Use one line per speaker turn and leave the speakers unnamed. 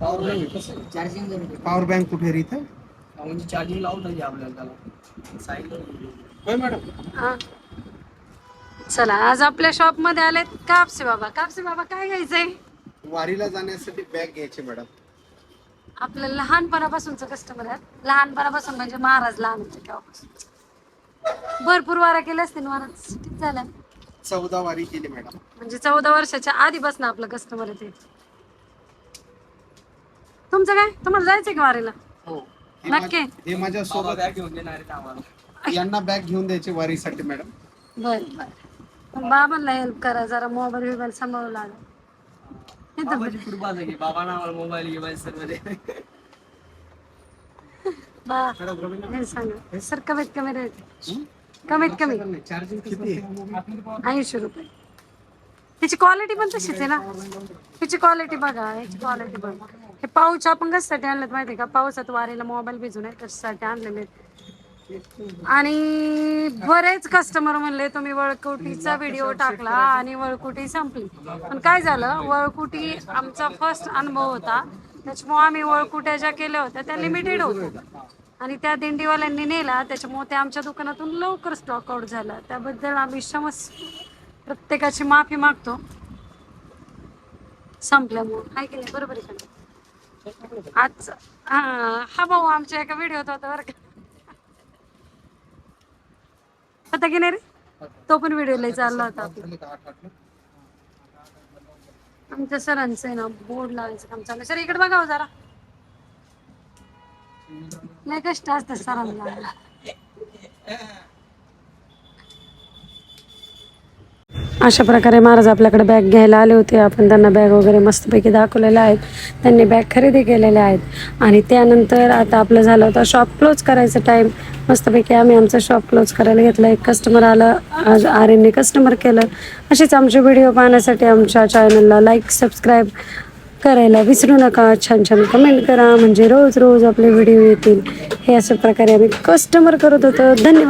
Power bank कुठे रे इथं?
म्हणजे चार्जिंग लावून पाहिजे आपल्याला त्याला साईडला.
होय मॅडम.
हा. चला आज आपल्या शॉप मध्ये आलेत कापसे बाबा. कापसे बाबा काय घ्यायचंय?
वारीला जाण्यासाठी बॅग घ्यायची मॅडम.
आपलं लहानपणापासूनच कस्टमर आहे. लहानपणापासून म्हणजे महाराज लहान होते तेव्हापासून. भरपूर वारा केल्या असतील महाराज. ठीक झालं.
14 वारी केली मॅडम.
म्हणजे 14 वर्षाच्या आधीपासून आपलं कस्टमर आहे ते. तुमचं काय? तुम्हाला जायचंय का वारीला?
हो.
नक्की.
हे माझ्या
बाबा
सोबत
बॅग घेऊन देणार आहेत आम्हाला.
यांना बॅग घेऊन द्यायची वारीसाठी मॅडम.
बर बर. पण बाबांना हेल्प करा जरा. मोबाईल बिबाईल सांभाळू लागला.
बाबाची कृपा आहे की बाबांना आम्हाला मोबाईल घेवायला सर्व दे.
हे सांगा सर कमीत कमी रेट. कमीत कमी
चार्जिंग किती आहे?
80 रुपये. त्याची क्वालिटी पण तशीच आहे ना. त्याची क्वालिटी बघा. याची क्वालिटी बघा. हे पाऊच आपण कशासाठी आणलेत माहिती का? पावसात वारीला मोबाईल भिजू नये त्याच्यासाठी आणलेले. आणि बरेच कस्टमर म्हणले तुम्ही वळकुटीचा व्हिडिओ टाकला आणि वळकुटी संपली. पण काय झालं, वळकुटी आमचा फर्स्ट अनुभव होता. त्याच्यामुळे आम्ही वळकुट्या ज्या केल्या होत्या त्या लिमिटेड होत्या आणि त्या दिंडीवाल्यांनी नेला. त्याच्यामुळे त्या आमच्या दुकानातून लवकर स्टॉक आउट झाला. त्याबद्दल आम्ही प्रत्येकाची माफी मागतो संपल्यामुळे. आहे की नाही? बरोबर आहे का? आज हा भाऊ आमच्या एका व्हिडिओत होता बरं का. होता की नाही रे? तो पण व्हिडिओ लय चालला होता. आमच्या सरांचं आहे ना बोर्ड लावायचं काम चालू. सर इकडे बघावं जरा. लय कष्ट असतात सरांना. अशा प्रकारे महाराज आपल्याकडे बॅग घ्यायला आले होते. आपण त्यांना बॅग वगैरे मस्तपैकी दाखवलेल्या आहेत. त्यांनी बॅग खरेदी केलेल्या आहेत आणि त्यानंतर आता आपलं झालं होतं शॉप क्लोज करायचं टाईम. मस्तपैकी आम्ही आमचं शॉप क्लोज करायला घेतलं. एक कस्टमर आलं. आज आर्यनने कस्टमर केलं. असेच आमचे व्हिडिओ पाहण्यासाठी आमच्या चॅनलला लाईक सबस्क्राईब करायला विसरू नका. छान छान कमेंट करा म्हणजे रोज रोज आपले व्हिडिओ येतील. हे अशा प्रकारे आम्ही कस्टमर करत होतो. धन्यवाद.